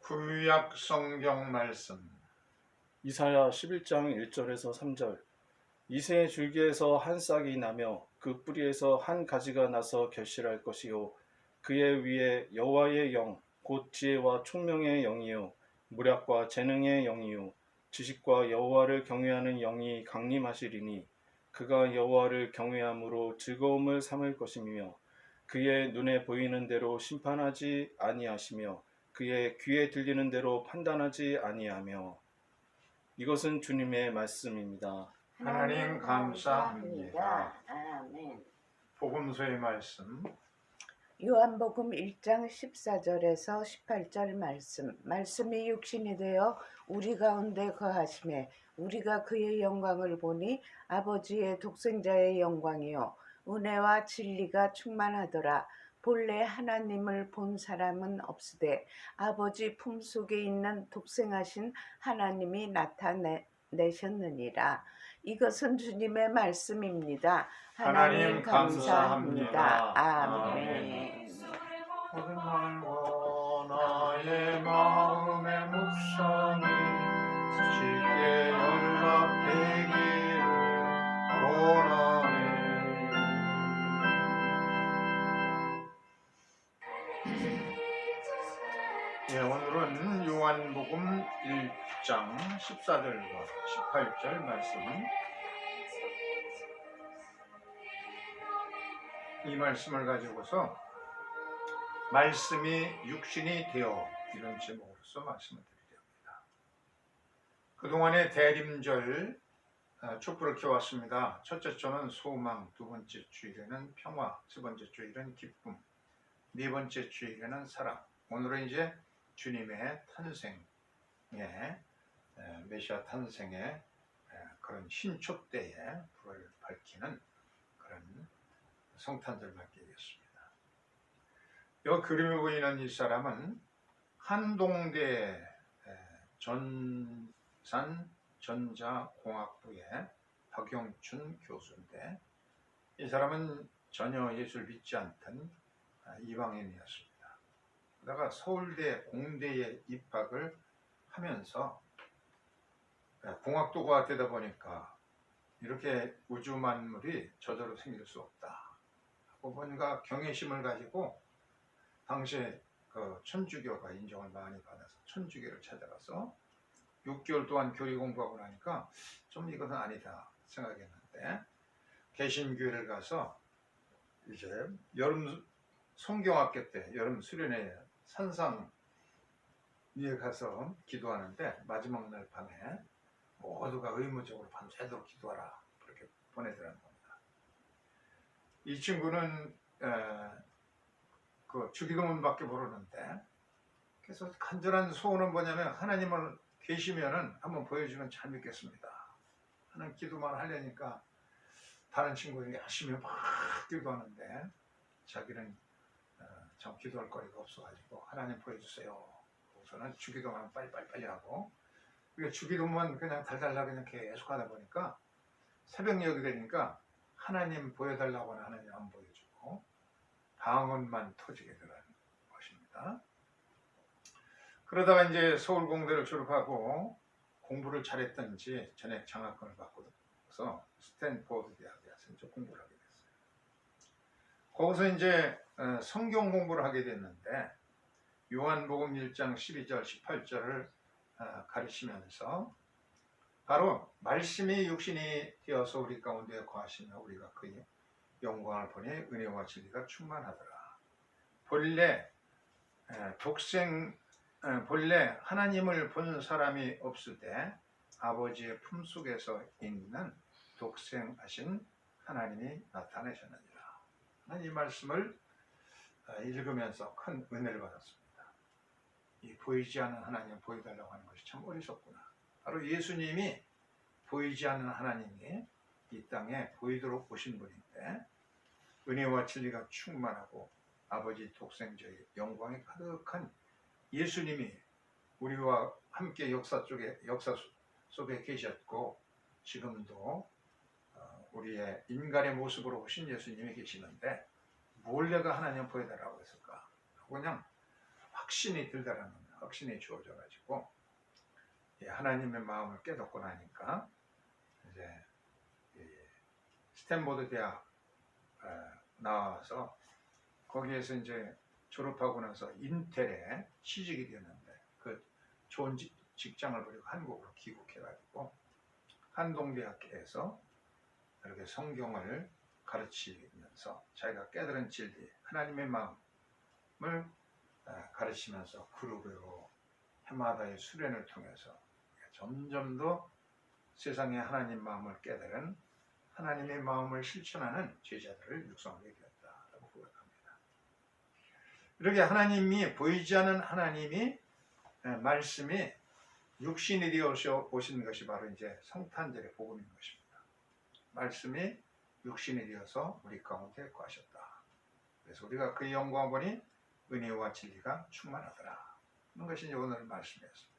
구약 성경 말씀 이사야 11장 1절에서 3절. 이새의 줄기에서 한 싹이 나며 그 뿌리에서 한 가지가 나서 결실할 것이요 그의 위에 여호와의 영 곧 지혜와 총명의 영이요 무략과 재능의 영이요 지식과 여호와를 경외하는 영이 강림하시리니 그가 여호와를 경외함으로 즐거움을 삼을 것이며 그의 눈에 보이는 대로 심판하지 아니하시며 그의 귀에 들리는 대로 판단하지 아니하며. 이것은 주님의 말씀입니다. 하나님 감사합니다. 아멘. 복음서의 말씀 요한복음 1장 14절에서 18절 말씀이 육신이 되어 우리 가운데 거하심에 우리가 그의 영광을 보니 아버지의 독생자의 영광이요 은혜와 진리가 충만하더라. 본래 하나님을 본 사람은 없으되 아버지 품속에 있는 독생하신 하나님이 나타내셨느니라. 이것은 주님의 말씀입니다. 하나님 감사합니다. 아멘. 모든 말과 나의 마음의 묵상이 쉽게 연락되기를 원하네. 오늘은 요한복음 1장 14절과 18절 말씀, 이 말씀을 가지고서 말씀이 육신이 되어 이런 제목으로서 말씀을 드리렵니다. 그동안의 대림절 촛불을 켜왔습니다. 첫째 주는 소망, 두 번째 주일에는 평화, 세 번째 주일은 기쁨, 네 번째 주일에는 사랑. 오늘은 이제 주님의 탄생의 메시아 탄생의 그런 신초대에 불을 밝히는 그런 성탄절 맞이겠습니다. 이 그림에 보이는 이 사람은 한동대 전산 전자공학부의 박영춘 교수인데, 이 사람은 전혀 예수를 믿지 않던 이방인이었습니다. 그러다가 서울대 공대에 입학을 하면서 공학도가 되다 보니까 이렇게 우주 만물이 저절로 생길 수 없다 하고 뭔가 경외심을 가지고 당시에 그 천주교가 인정을 많이 받아서 천주교를 찾아가서 6개월 동안 교리 공부하고 나니까 좀 이것은 아니다 생각했는데, 개신교회를 가서 이제 여름 성경학교 때 여름 수련회 산상 위에 가서 기도하는데 마지막 날 밤에 모두가 의무적으로 밤새도록 기도하라 그렇게 보내더라는 겁니다. 이 친구는 그 주기도문밖에 모르는데, 그래서 간절한 소원은 뭐냐면 하나님을 계시면은 한번 보여주면 잘 믿겠습니다 하는 기도만 하려니까 다른 친구들이 열심히 막 기도하는데 자기는 참 기도할 거리가 없어가지고 하나님 보여주세요. 우선은 주기도만 빨리 하고, 그게 주기도만 그냥 달달달 그냥 계속 하다 보니까 새벽녘이 되니까 하나님 보여달라고는 하나님 안 보여주고 방언만 터지게 되는 것입니다. 그러다가 이제 서울공대를 졸업하고 공부를 잘했던지 전액 장학금을 받고서 스탠포드 대학에 가서 이제 공부를 하게 됐어요. 거기서 이제 성경 공부를 하게 됐는데 요한복음 1장 12절 18절을 가르치면서 바로 말씀이 육신이 되어서 우리 가운데 거하시며 우리가 그의 영광을 보니 은혜와 진리가 충만하더라. 본래 하나님을 본 사람이 없으되 아버지의 품속에서 있는 독생하신 하나님이 나타내셨느니라. 이 말씀을 읽으면서 큰 은혜를 받았습니다. 이 보이지 않는 하나님 보여달라고 하는 것이 참 어리석구나. 바로 예수님이 보이지 않는 하나님이 이 땅에 보이도록 오신 분인데, 은혜와 진리가 충만하고 아버지 독생자의 영광이 가득한 예수님이 우리와 함께 역사 속에 계셨고 지금도 우리의 인간의 모습으로 오신 예수님이 계시는데 뭘 내가 하나님 보여달라고 했을까? 그냥 확신이 들더라는 겁니다. 확신이 주어져 가지고 하나님의 마음을 깨닫고 나니까 이제 스탠포드 대학 나와서 거기에서 이제 졸업하고 나서 인텔에 취직이 되었는데 그 좋은 직장을 버리고 한국으로 귀국해가지고 한동대학교에서 이렇게 성경을 가르치면서 자기가 깨달은 진리, 하나님의 마음을 가르치면서 그룹으로 해마다의 수련을 통해서 점점 더 세상의 하나님 마음을 깨달은 하나님의 마음을 실천하는 제자들을 육성하게 되었다라고 생각합니다. 이렇게 하나님이 보이지 않는 하나님이 말씀이 육신이 되어 오신 것이 바로 이제 성탄절의 복음인 것입니다. 말씀이 육신이 되어서 우리 가운데 거하셨다. 그래서 우리가 그의 영광을 보니 은혜와 진리가 충만하더라. 그런 것이 이제 오늘 말씀이었습니다.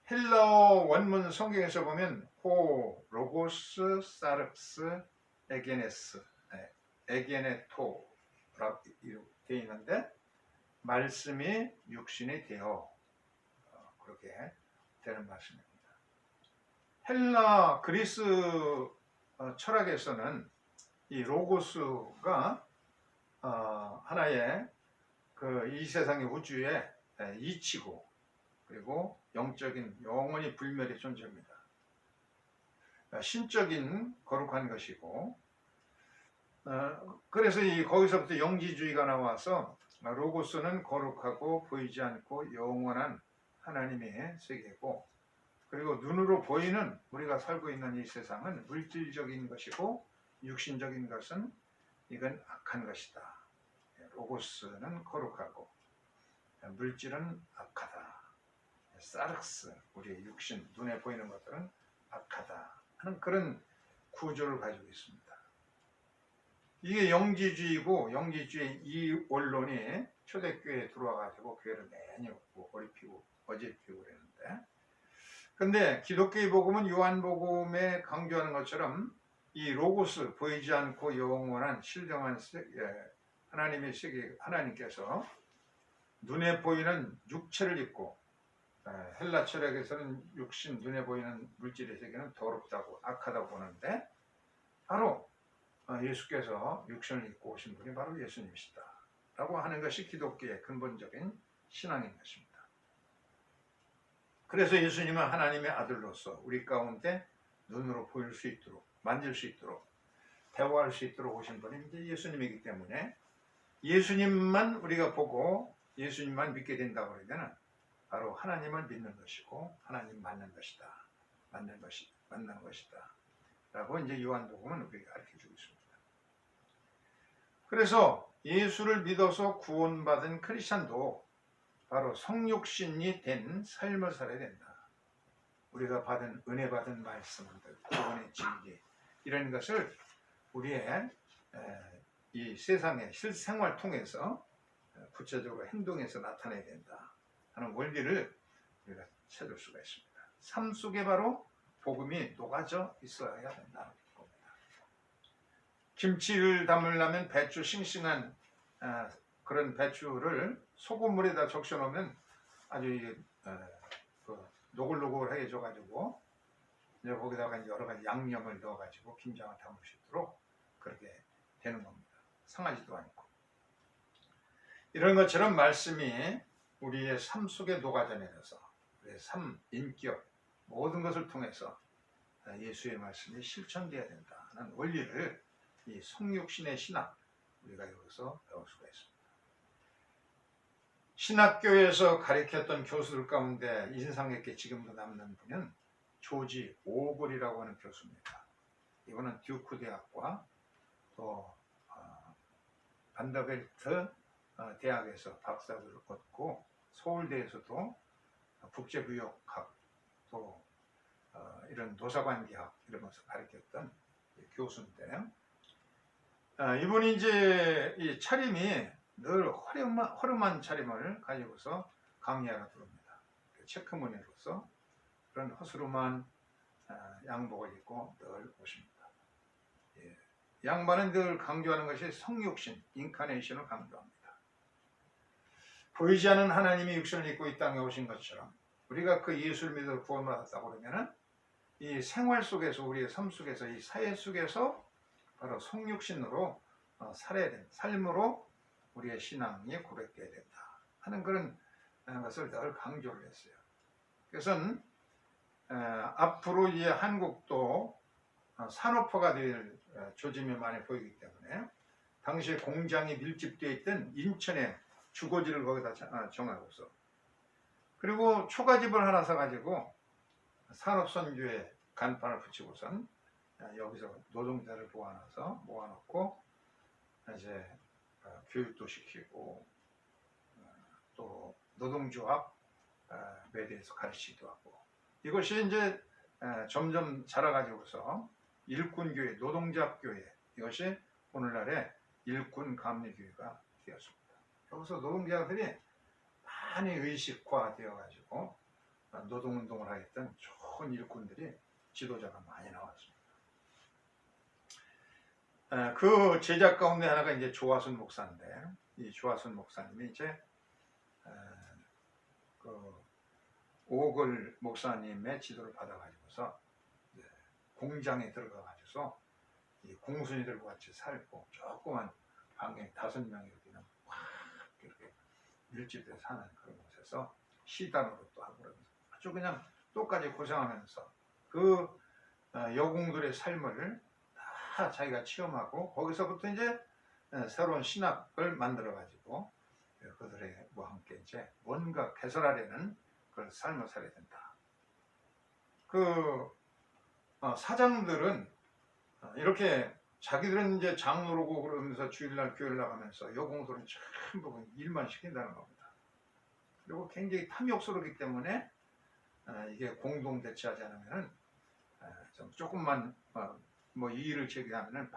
헬라어 원문 성경에서 보면 호, 로고스, 사르스, 에게네스, 에게네토라고 되어 있는데 말씀이 육신이 되어 그렇게 되는 말씀입니다. 헬라 그리스 철학에서는 이 로고스가 하나의 이 세상의 우주의 이치고 그리고 영적인 영원히 불멸의 존재입니다. 신적인 거룩한 것이고 그래서 거기서부터 영지주의가 나와서 로고스는 거룩하고 보이지 않고 영원한 하나님의 세계고 그리고 눈으로 보이는 우리가 살고 있는 이 세상은 물질적인 것이고 육신적인 것은 이건 악한 것이다. 로고스는 거룩하고 물질은 악하다. 사르스, 우리의 육신, 눈에 보이는 것들은 악하다 하는 그런 구조를 가지고 있습니다. 이게 영지주의고 영지주의 이 원론이 초대교회에 들어와가지고 교회를 많이 어지럽히고 그랬는데 근데 기독교의 복음은 요한복음에 강조하는 것처럼 이 로고스, 보이지 않고 영원한 신령한 하나님의 세계, 하나님께서 눈에 보이는 육체를 입고 헬라 철학에서는 육신, 눈에 보이는 물질의 세계는 더럽다고 악하다고 보는데 바로 예수께서 육신을 입고 오신 분이 바로 예수님이시다 라고 하는 것이 기독교의 근본적인 신앙인 것입니다. 그래서 예수님은 하나님의 아들로서 우리 가운데 눈으로 보일 수 있도록 만질 수 있도록 대화할 수 있도록 오신 분이 이제 예수님이기 때문에 예수님만 우리가 보고 예수님만 믿게 된다고 그러면 바로 하나님을 믿는 것이고 하나님 만난 것이다. 만난 것이다. 라고 이제 요한복음은 우리에게 가르쳐주고 있습니다. 그래서 예수를 믿어서 구원받은 크리스찬도 바로 성육신이 된 삶을 살아야 된다. 우리가 받은 은혜 받은 말씀들, 구원의 진리 이런 것을 우리의 이 세상의 실생활 통해서 구체적으로 행동해서 나타내야 된다 하는 원리를 우리가 찾을 수가 있습니다. 삶 속에 바로 복음이 녹아져 있어야 된다는 겁니다. 김치를 담으려면 배추 싱싱한 그런 배추를 소금물에다 적셔 놓으면 아주 노글노글하게 해줘가지고 이제 거기다가 여러 가지 양념을 넣어가지고 김장을 담을 수 있도록 그렇게 되는 겁니다. 상하지도 않고 이런 것처럼 말씀이 우리의 삶 속에 녹아져 내려서 우리의 삶, 인격 모든 것을 통해서 예수의 말씀이 실천되어야 된다는 원리를 이 성육신의 신학 우리가 여기서 배울 수가 있습니다. 신학교에서 가르쳤던 교수들 가운데 인상 깊게 지금도 남는 분은 조지 오글이라고 하는 교수입니다. 이분은 듀크 대학과 또 반더벨트 대학에서 박사를 얻고 서울대에서도 국제무역학 또 이런 도서관대학 이러면서 가르쳤던 교수인데 이분이 이제 이 차림이 늘 허름한 차림을 가지고서 강의하러 들어옵니다. 체크무늬로서 그런 허스름한 양복을 입고 늘 오십니다. 양반은 늘 강조하는 것이 성육신, 인카네이션을 강조합니다. 보이지 않는 하나님이 육신을 입고 이 땅에 오신 것처럼 우리가 그 예수를 믿어 구원을 받았다고 그러면은 이 생활 속에서 우리의 삶 속에서 이 사회 속에서 바로 성육신으로 살아야 된다. 삶으로 우리의 신앙이 고백돼야 된다 하는 그런 것을 늘 강조를 했어요. 그래서 앞으로 이 한국도 산업화가 될 조짐이 많이 보이기 때문에 당시에 공장이 밀집되어 있던 인천의 주거지를 거기다 정하고서 그리고 초가집을 하나 사가지고 산업선교에 간판을 붙이고선 여기서 노동자를 모아놓고 이제 교육도 시키고 또 노동조합 매대에서 가르치기도 하고 이것이 이제 점점 자라가지고서 일꾼교회, 노동자교회 이것이 오늘날의 일꾼 감리교회가 되었습니다. 여기서 노동자들이 많이 의식화되어 가지고 노동운동을 하겠던 좋은 일꾼들이 지도자가 많이 나왔습니다. 그 제자 가운데 하나가 이제 조화순 목사인데 이 조화순 목사님이 이제 그 오글 목사님의 지도를 받아가지고서 공장에 들어가가지고서 이 공순이들과 같이 살고 조그만 방에 5명이 이렇게 밀집해서 사는 그런 곳에서 시단으로 또 하고 그러면서 아주 그냥 똑같이 고생하면서 그 여공들의 삶을 다 자기가 체험하고 거기서부터 이제 새로운 신학을 만들어 가지고 그들의 함께 이제 뭔가 개설하려는 그런 삶을 살아야 된다. 그 사장들은 이렇게 자기들은 이제 장로고 그러면서 주일날 교회를 나가면서 여공들은 전부 일만 시킨다는 겁니다. 그리고 굉장히 탐욕스럽기 때문에 이게 공동 대처하지 않으면은 좀 조금만 뭐 이의를 제기하면은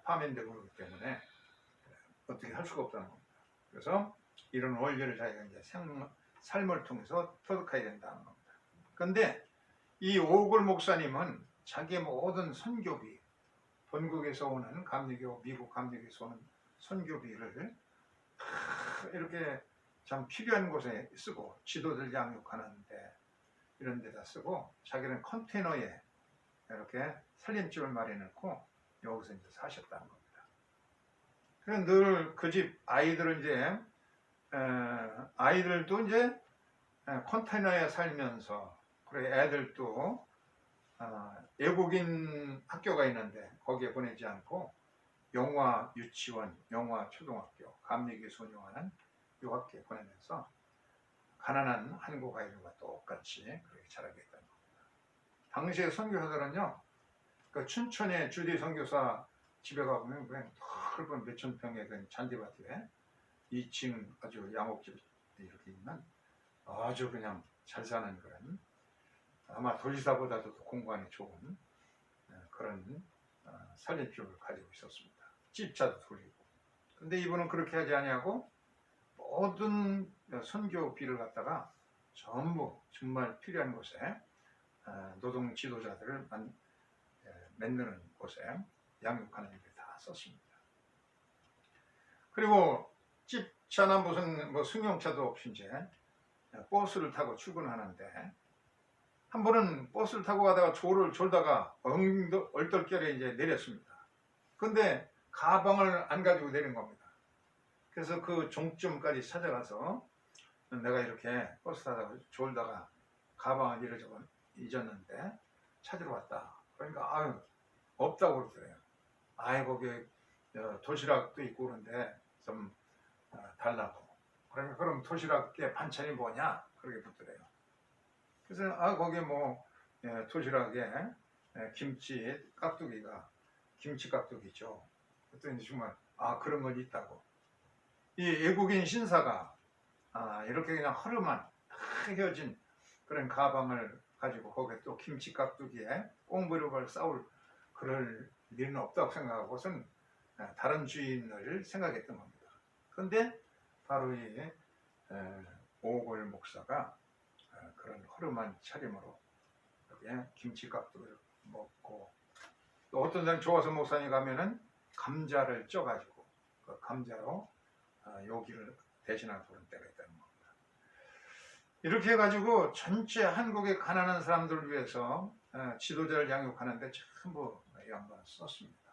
파면되고 그러기 때문에 어떻게 할 수가 없다는 겁니다. 그래서 이런 원리를 자기가 이제 삶을 통해서 터득해야 된다는 겁니다. 그런데 이 오글 목사님은 자기의 모든 선교비, 본국에서 오는 감리교, 미국 감리교에서 오는 선교비를 이렇게 참 필요한 곳에 쓰고 지도들 양육하는데 이런 데다 쓰고 자기는 컨테이너에 이렇게 살림집을 마련해놓고 여기서 이제 사셨다는 겁니다. 그래서 늘 그 집 아이들은 이제 아이들도 이제 컨테이너에 살면서 그리고 애들도 외국인 학교가 있는데 거기에 보내지 않고 영화 유치원, 영화 초등학교, 감리교 소녀하는 요 학교에 보내면서 가난한 한국 아이들과 똑같이 그렇게 자라게 했다는 겁니다. 당시에 선교사들은요, 그 춘천의 주디 선교사 집에 가보면 그냥 넓은 몇천 평의 그 잔디밭에 2층 아주 양옥집 이렇게 있는 아주 그냥 잘 사는 그런 아마 도지사보다도 공간이 좋은 그런 살림집을 가지고 있었습니다. 집차도 돌리고. 근데 이분은 그렇게 하지 아니하고 모든 선교비를 갖다가 전부 정말 필요한 곳에 노동 지도자들을 만드는 곳에 양육하는 일에 다 썼습니다. 그리고 집차나 무슨 뭐 승용차도 없이 이제 버스를 타고 출근하는데 한 번은 버스를 타고 가다가 조를 졸다가 얼떨결에 이제 내렸습니다. 근데 가방을 안 가지고 내린 겁니다. 그래서 그 종점까지 찾아가서 내가 이렇게 버스 타다가 졸다가 가방을 잊었는데 찾으러 왔다. 그러니까 아유 없다고 그러더래요. 아이 거기 도시락도 있고 그런데 좀 달라고. 그러니까 그럼 도시락에 반찬이 뭐냐? 그렇게 묻더래요. 그래서 거기 뭐 도시락에 김치 깍두기죠. 그랬더니 정말 그런 건 있다고. 이 외국인 신사가 이렇게 그냥 허름한 헤어진 그런 가방을 가지고 거기에 또 김치 깍두기에 꽁부리를 싸울 그럴 일은 없다고 생각하고선 다른 주인을 생각했던 겁니다. 그런데 바로 이 오골 목사가 그런 허름한 차림으로 여기에 김치 깍두기를 먹고 또 어떤 사람 조화선 목사님 가면은 감자를 쪄가지고 그 감자로 요기를 대신하고 그런 때가 있다는 겁니다. 이렇게 해가지고 전체 한국의 가난한 사람들을 위해서 지도자를 양육하는데 전부 이 양반을 썼습니다.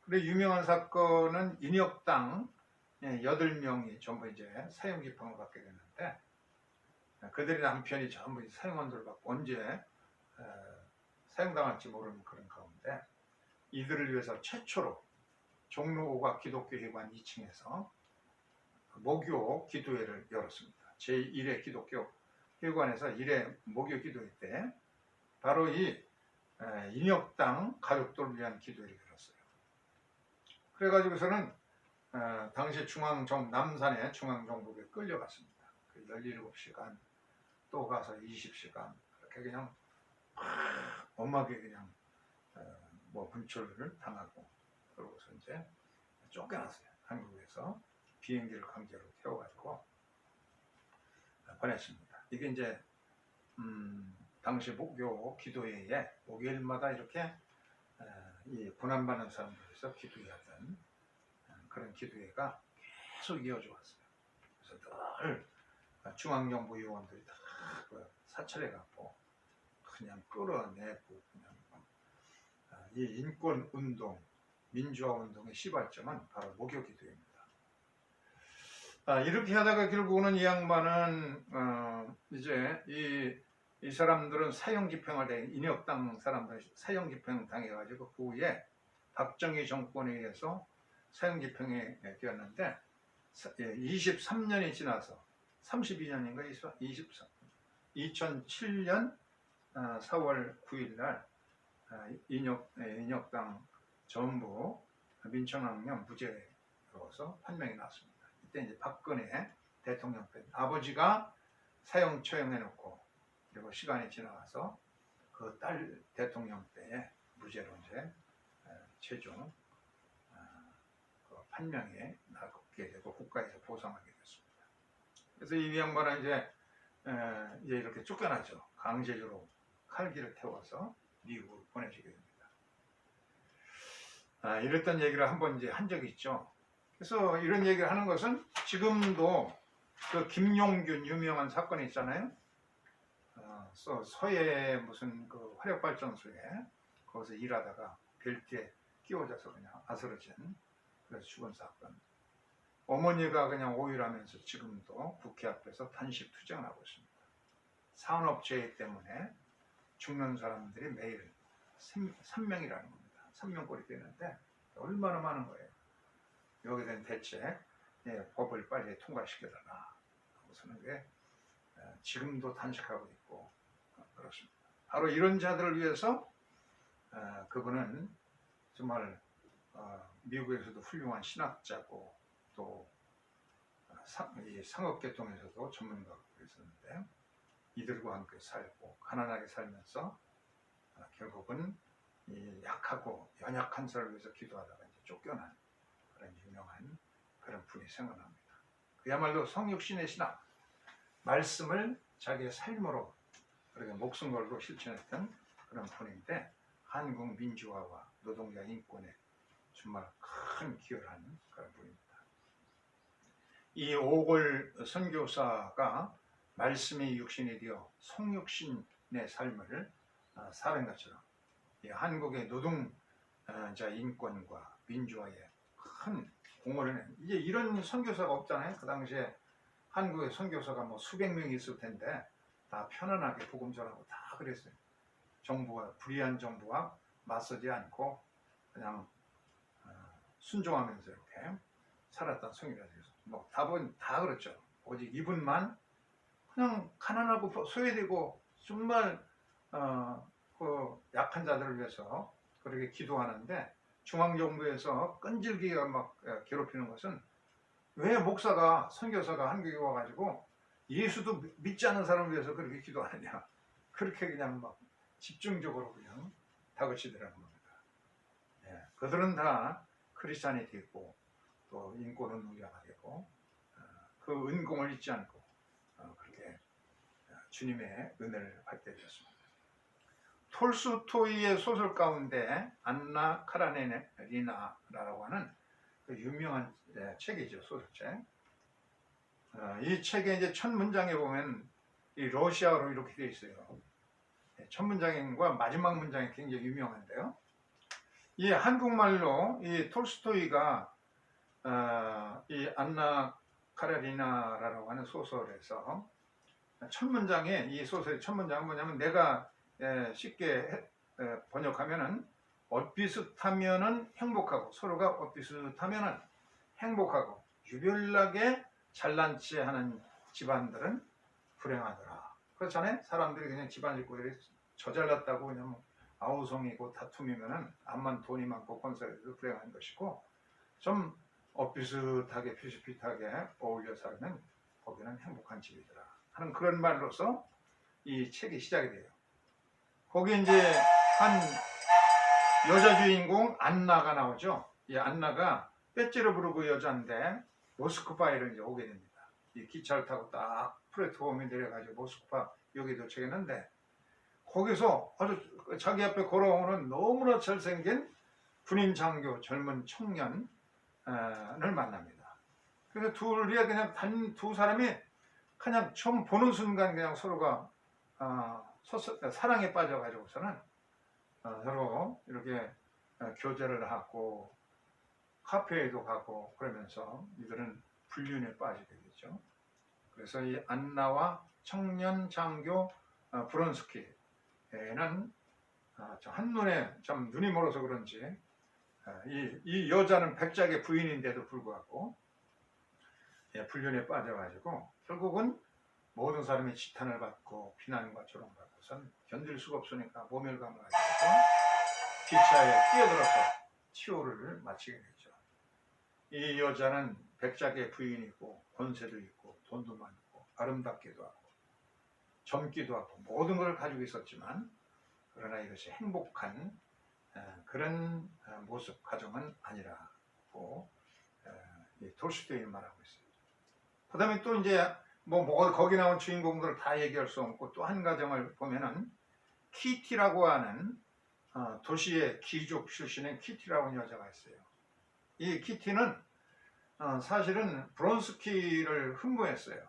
그리고 유명한 사건은 인혁당 8명이 전부 이제 사형 집행을 받게 됐는데, 그들의 남편이 전부 사형원들을 받고 언제 사형당할지 모르는 그런 가운데, 이들을 위해서 최초로 종로 5가 기독교회관 2층에서 목요 기도회를 열었습니다. 제1회 기독교 회관에서 1회 목요 기도회 때 바로 이 인혁당 가족들을 위한 기도회를 열었어요. 그래가지고서는 당시 남산의 중앙정부에 끌려갔습니다. 17시간 또 가서 20시간 그렇게 그냥 엄하게 그냥 분출을 당하고, 그러고서 이제 쫓겨났어요. 한국에서 비행기를 강제로 태워가지고 보냈습니다. 이게 이제 당시 목요 기도회에 목요일마다 이렇게 이 고난받는 사람들 위해서 기도회하던 그런 기도회가 계속 이어져 왔어요. 그래서 늘 중앙정부 요원들이 다 사찰해갖고 그냥 끌어내고, 그냥 이 인권운동, 민주화운동의 시발점은 바로 목요 기도회입니다. 이렇게 하다가 결국은 이 양반은 이제 이 사람들은 사형 집행을 인혁당 사람들 사형 집행 당해가지고 그 후에 박정희 정권에 의해서 사형 집행이 되었는데, 23년이 지나서 32년인가 2007년 4월 9일 날 인혁당 전부 민청학령 무죄로서 판명이 났습니다. 이때 이제 박근혜 대통령 때 아버지가 사형 처형해놓고, 그리고 시간이 지나가서 그 딸 대통령 때에 무죄로 이제 최종 그 판명이 나게 되고 국가에서 보상하게 됐습니다. 그래서 이 양반은 이제 이렇게 쫓겨나죠. 강제적으로 칼길을 태워서 미국으로 보내지게 됩니다. 이랬던 얘기를 한번 이제 한 적이 있죠. 그래서 이런 얘기를 하는 것은 지금도 그 김용균 유명한 사건이 있잖아요. 서해 무슨 그 화력발전소에 거기서 일하다가 벨트에 끼워져서 그냥 아스러진, 그래서 죽은 사건. 어머니가 그냥 오일하면서 지금도 국회 앞에서 단식 투쟁을 하고 있습니다. 산업재해 때문에 죽는 사람들이 매일 3명이라는 겁니다. 3명꼴이 되는데 얼마나 많은 거예요. 여기에 대한 대책, 법을 빨리 통과시켜달라. 하고서는 게 지금도 단식하고 있고 그렇습니다. 바로 이런 자들을 위해서 그분은 정말 미국에서도 훌륭한 신학자고, 또 상업계통에서도 전문가가 있었는데, 이들과 함께 살고 가난하게 살면서 결국은 이 약하고 연약한 사람을 위해서 기도하다가 이제 쫓겨난 그런 유명한 그런 분이 생각납니다. 그야말로 성육신의 신학, 말씀을 자기의 삶으로 그렇게 목숨 걸고 실천했던 그런 분인데, 한국 민주화와 노동자 인권에 정말 큰 기여를 하는 그런 분입니다. 이 오골 선교사가 말씀이 육신이 되어 성육신의 삶을 사는 것처럼 이 한국의 노동자 인권과 민주화에 큰 공헌을 해. 이제 이런 선교사가 없잖아요. 그 당시에 한국의 선교사가 뭐 수백 명이 있을 텐데 다 편안하게 복음 전하고 다 그랬어요. 정부가, 불의한 정부와 맞서지 않고 그냥 순종하면서 이렇게 살았던 성인이라서 뭐 답은 다 그렇죠. 오직 이분만 그냥 가난하고 소외되고 정말 그 약한 자들을 위해서 그렇게 기도하는데, 중앙정부에서 끈질기게 막 괴롭히는 것은 왜 목사가, 선교사가 한국에 와가지고 예수도 믿지 않는 사람을 위해서 그렇게 기도하느냐, 그렇게 그냥 막 집중적으로 그냥 다그치더라는 겁니다. 그들은 다 크리스찬이 되고 또 인권운동자가 되고 그 은공을 잊지 않고 그렇게 주님의 은혜를 받게 되었습니다. 톨스토이의 소설 가운데 안나 카라네리나라고 하는 그 유명한 책이죠, 소설책. 이 책의 이제 첫 문장에 보면 이 러시아어로 이렇게 되어 있어요. 첫 문장과 마지막 문장이 굉장히 유명한데요. 이 한국말로 이 톨스토이가 이 안나 카레리나라고 하는 소설에서 첫 문장에 이 소설의 첫 문장은 뭐냐면 내가 쉽게 번역하면은 엇비슷하면은 행복하고 서로가 엇비슷하면은 행복하고 유별나게 잘난치 하는 집안들은 불행하더라. 그렇잖아요. 사람들이 그냥 집안 짓고 저잘났다고 그냥 아우성이고 다툼이면은 암만 돈이 많고 건설해도 불행한 것이고 좀 엇비슷하게 비슷비슷하게 어울려 살면 거기는 행복한 집이더라 하는 그런 말로서 이 책이 시작이 돼요. 거기 이제 한 여자 주인공 안나가 나오죠. 이 안나가 빼찌로 부르고 여자인데 모스크바에를 이제 오게 됩니다. 이 기차를 타고 딱 플랫폼에 내려가지고 모스크바 여기 도착했는데 거기서 아주 자기 앞에 걸어오는 너무나 잘생긴 군인 장교 젊은 청년을 만납니다. 그래서 둘이 그냥 두 사람이 그냥 처음 보는 순간 그냥 서로가 사랑에 빠져가지고서는 서로 이렇게 교제를 하고 카페에도 가고 그러면서 이들은 불륜에 빠지게 되죠. 그래서 이 안나와 청년 장교 브론스키는 한눈에 좀 눈이 멀어서 그런지 이 여자는 백작의 부인인데도 불구하고 불륜에 빠져가지고 결국은 모든 사람이 지탄을 받고 비난과 조롱받고선 견딜 수가 없으니까 모멸감을 가지고 기차에 뛰어들어서 치호를 마치게 되죠. 이 여자는 백작의 부인이고 권세도 있고 돈도 많고 아름답기도 하고 젊기도 하고 모든 걸 가지고 있었지만 그러나 이것이 행복한 그런 모습 가정은 아니라고 톨스토이는 말하고 있어요. 그 다음에 또 이제 거기 나온 주인공들을 다 얘기할 수 없고 또 한 가정을 보면은 키티라고 하는 도시의 귀족 출신의 키티라고 하는 여자가 있어요. 이 키티는 사실은 브론스키를 흠모했어요.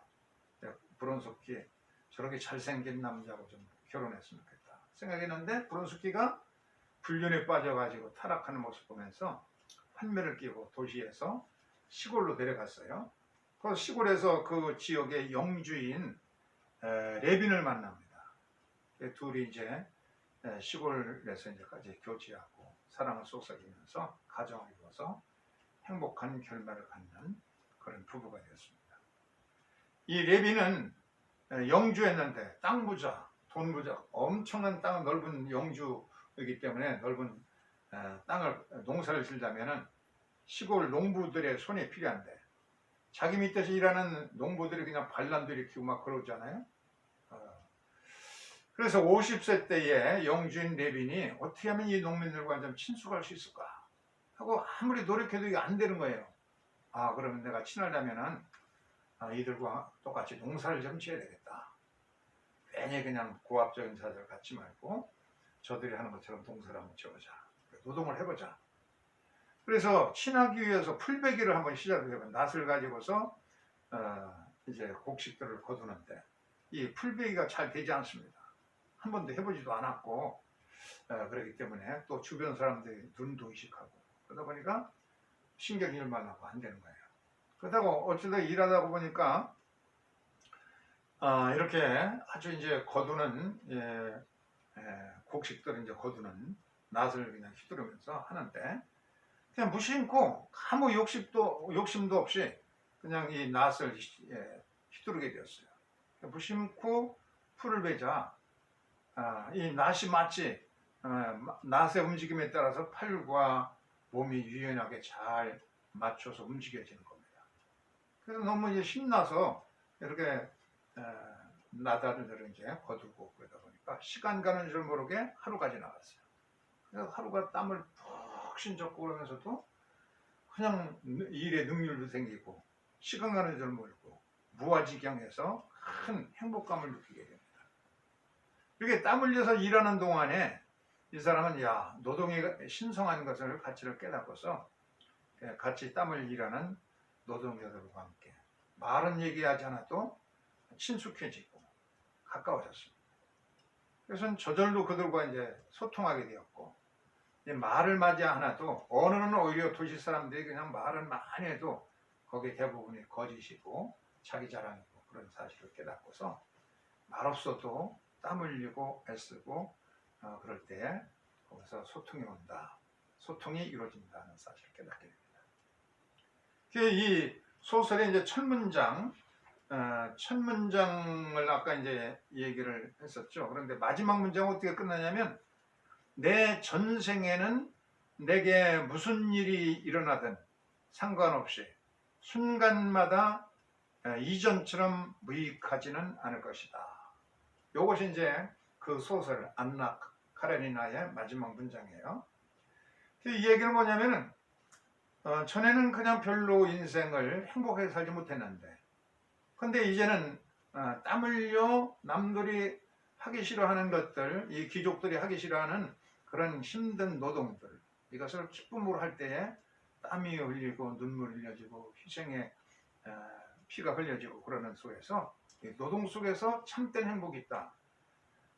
브론스키 저렇게 잘생긴 남자하고 좀 결혼했으면 좋겠다 생각했는데 브론스키가 불륜에 빠져가지고 타락하는 모습 보면서 환멸을 끼고 도시에서 시골로 내려갔어요. 그 시골에서 그 지역의 영주인 레빈을 만납니다. 둘이 이제 시골에서 이제까지 교제하고 사랑을 속삭이면서 가정을 이루어서 행복한 결말을 갖는 그런 부부가 되었습니다. 이 레빈은 영주였는데 땅 부자, 돈 부자, 엄청난 땅 넓은 영주이기 때문에 넓은 땅을 농사를 지려면은 시골 농부들의 손이 필요한데 자기 밑에서 일하는 농부들이 그냥 반란도 일으키고 막 그러잖아요. 그래서 50세 때에 영주인 레빈이 어떻게 하면 이 농민들과 좀 친숙할 수 있을까 하고 아무리 노력해도 이게 안 되는 거예요. 그러면 내가 친하려면은 이들과 똑같이 농사를 좀 지어야 되겠다. 괜히 그냥 고압적인 자세를 갖지 말고 저들이 하는 것처럼 농사를 한번 지어보자. 노동을 해보자. 그래서 친하기 위해서 풀베기를 한번 시작을 해봐요. 낫을 가지고서 이제 곡식들을 거두는데 이 풀베기가 잘 되지 않습니다. 한 번도 해보지도 않았고 그렇기 때문에 또 주변 사람들이 눈도 의식하고 그러다 보니까 신경질만 하고 안 되는 거예요. 그러다가 어쩌다 일하다 보니까 이렇게 아주 이제 거두는 곡식들을 이제 거두는 낫을 그냥 휘두르면서 하는데 그냥 무심코 아무 욕심도 없이 그냥 이 낫을 휘두르게 되었어요. 무심코 풀을 베자 이 낫이 마치 낫의 움직임에 따라서 팔과 몸이 유연하게 잘 맞춰서 움직여지는 겁니다. 그래서 너무 이제 신나서 이렇게 나다를 이제 거두고 그러다 보니까 시간 가는 줄 모르게 하루가 지나갔어요. 그래서 하루가 땀을 푹 쉰적고 그러면서도 그냥 일에 능률도 생기고 시간 가는 줄 모르고 무아지경해서 큰 행복감을 느끼게 됩니다. 이렇게 땀 흘려서 일하는 동안에 이 사람은 노동의 신성한 것을 가치를 깨닫고서 같이 땀을 일하는 노동자들과 함께 말은 얘기하지 않아도 친숙해지고 가까워졌습니다. 그래서 저절로 그들과 이제 소통하게 되었고, 이제 말을 맞이 않아도 언어는 오히려 도시 사람들이 그냥 말을 많이 해도 거기에 대부분이 거짓이고 자기 자랑이고 그런 사실을 깨닫고서 말 없어도 땀 흘리고 애쓰고 그럴 때 거기서 소통이 온다. 소통이 이루어진다는 사실을 깨닫게 됩니다. 이 소설의 이제 첫 문장을 아까 이제 얘기를 했었죠. 그런데 마지막 문장은 어떻게 끝나냐면, 내 전생에는 내게 무슨 일이 일어나든 상관없이 순간마다 이전처럼 무익하지는 않을 것이다. 이것이 이제 그 소설 안나 카레니나의 마지막 문장이에요. 이 얘기는 뭐냐면은 전에는 그냥 별로 인생을 행복하게 살지 못했는데, 근데 이제는 땀 흘려 남들이 하기 싫어하는 것들, 이 귀족들이 하기 싫어하는 그런 힘든 노동들, 이것을 기쁨으로 할 때에 땀이 흘리고 눈물이 흘려지고 희생의 피가 흘려지고 그러는 속에서, 노동 속에서 참된 행복이 있다.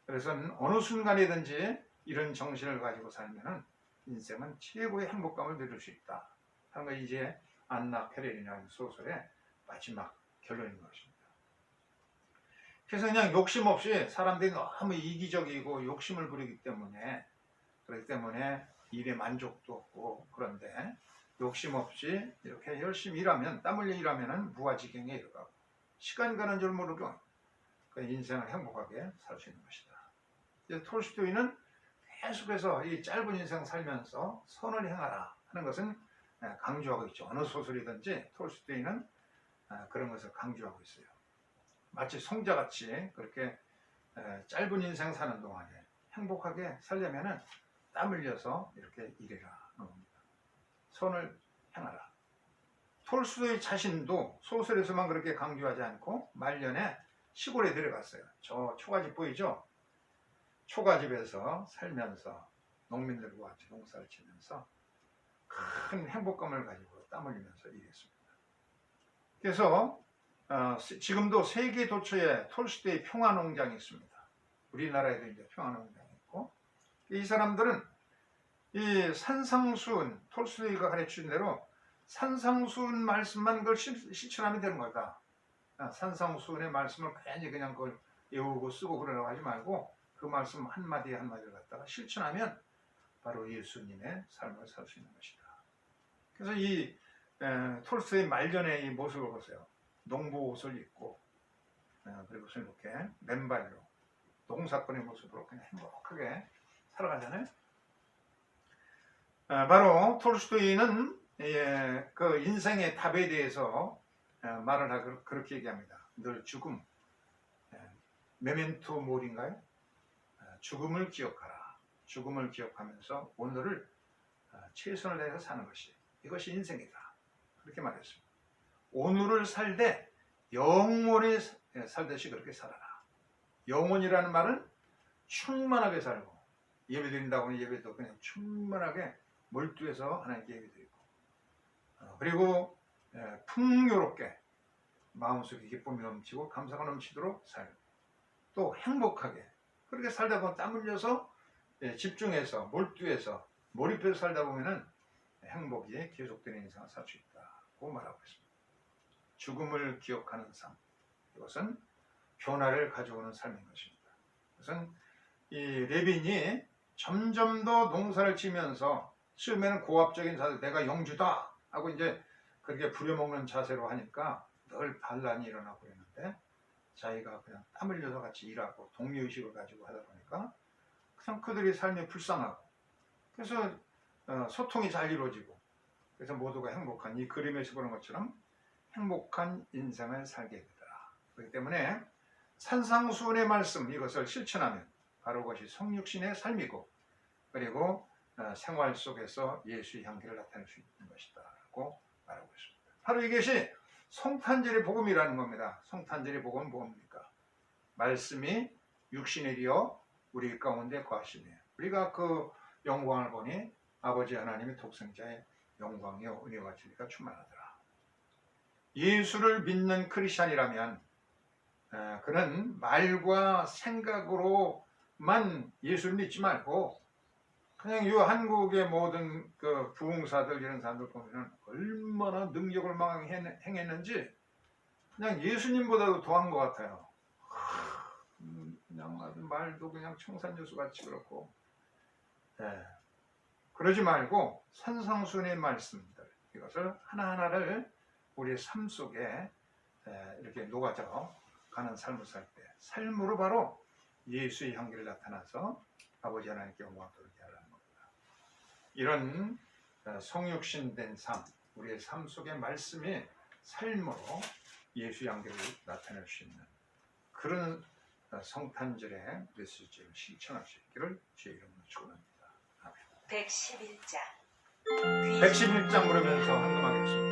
그래서 어느 순간이든지 이런 정신을 가지고 살면은 인생은 최고의 행복감을 누릴 수 있다 하는 게 이제 안나 카레니나의 소설의 마지막 결론인 것입니다. 그래서 그냥 욕심 없이, 사람들이 너무 이기적이고 욕심을 부리기 때문에, 그렇기 때문에 일에 만족도 없고, 그런데 욕심 없이 이렇게 열심히 일하면, 땀 흘려 일하면 무아지경에 이르가고 시간 가는 줄 모르고 그 인생을 행복하게 살 수 있는 것이다. 톨스토이는 계속해서 이 짧은 인생 살면서 선을 행하라 하는 것은 강조하고 있죠. 어느 소설이든지 톨스토이는 그런 것을 강조하고 있어요. 마치 성자같이 그렇게 짧은 인생 사는 동안에 행복하게 살려면은 땀 흘려서 이렇게 일해라 하는 겁니다. 선을 행하라. 톨스토이 자신도 소설에서만 그렇게 강조하지 않고 말년에 시골에 들어갔어요. 저 초가집 보이죠? 초가집에서 살면서 농민들과 같이 농사를 지면서 큰 행복감을 가지고 땀 흘리면서 일했습니다. 그래서 지금도 세계 도처에 톨스토이 평화농장이 있습니다. 우리나라에도 이제 평화농장이 있고, 이 사람들은 이 산상수훈, 톨스토이가 가르친 대로 산상수훈 말씀만 그걸 실천하면 되는 거다. 산상수훈의 말씀을 괜히 그냥 그걸 외우고 쓰고 그러라고 하지 말고, 그 말씀 한마디 한마디를 갖다가 실천하면 바로 예수님의 삶을 살 수 있는 것이다. 그래서 이 톨스토이 말년의 이 모습을 보세요. 농부 옷을 입고, 그리고 이렇게 맨발로 농사꾼의 모습으로 그냥 행복하게 살아가잖아요. 바로 톨스토이는 그 인생의 답에 대해서 말을 하고 그렇게 얘기합니다. 늘 죽음, 메멘토 모리인가요? 죽음을 기억하라. 죽음을 기억하면서 오늘을 최선을 다해서 사는 것이, 이것이 인생이다. 그렇게 말했습니다. 오늘을 살되 영원히 살듯이 그렇게 살아라. 영원이라는 말은 충만하게 살고, 예배드린다고 하는 예배도 그냥 충만하게 몰두해서 하나님께 예배드리고, 그리고 풍요롭게 마음속에 기쁨이 넘치고 감사가 넘치도록 살고, 또 행복하게 그렇게 살다 보면 땀 흘려서 집중해서 몰두해서 몰입해서 살다 보면은 행복이 계속되는 인생을 살 수 있다고 말하고 있습니다. 죽음을 기억하는 삶, 이것은 변화를 가져오는 삶인 것입니다. 그것은 이 레빈이 점점 더 농사를 지면서 처음에는 고압적인 자세, 내가 영주다 하고 이제 그렇게 부려먹는 자세로 하니까 늘 반란이 일어나고 있는데, 자기가 그냥 땀 흘려서 같이 일하고 동료의식을 가지고 하다 보니까 그냥 그들의 삶이 불쌍하고, 그래서 소통이 잘 이루어지고, 그래서 모두가 행복한, 이 그림에서 보는 것처럼 행복한 인생을 살게 되더라. 그렇기 때문에 산상수훈의 말씀, 이것을 실천하면 바로 그것이 성육신의 삶이고, 그리고 생활 속에서 예수의 향기를 나타낼 수 있는 것이다 라고 말하고 있습니다. 바로 이것이 성탄절의 복음이라는 겁니다. 성탄절의 복음은 뭡니까? 말씀이 육신이 되어 우리 가운데 거하시며, 우리가 그 영광을 보니 아버지 하나님의 독생자의 영광이요 은혜와 진리가 충만하더라. 예수를 믿는 크리스찬이라면 그는 말과 생각으로만 예수를 믿지 말고 그냥 이 한국의 모든 그 부흥사들 이런 사람들 보면 얼마나 능력을 막 행했는지 그냥 예수님보다도 더한 것 같아요. 그냥 아주 말도 그냥 청산유수 같이 그렇고 그러지 말고 산상수훈의 말씀들 이것을 하나하나를 우리의 삶 속에 이렇게 녹아져 가는 삶을 살 때 삶으로 바로 예수의 향기를 나타나서 아버지 하나님께 영광을 돌리게 하라는 겁니다. 이런 성육신된 삶, 우리의 삶 속의 말씀이 삶으로 예수의 향기를 나타낼 수 있는 그런 성탄절의 메시지를 실천할 수 있기를 주의 이름으로 축원합니다. 아멘. 111장 111장 부르면서 헌금하겠습니다.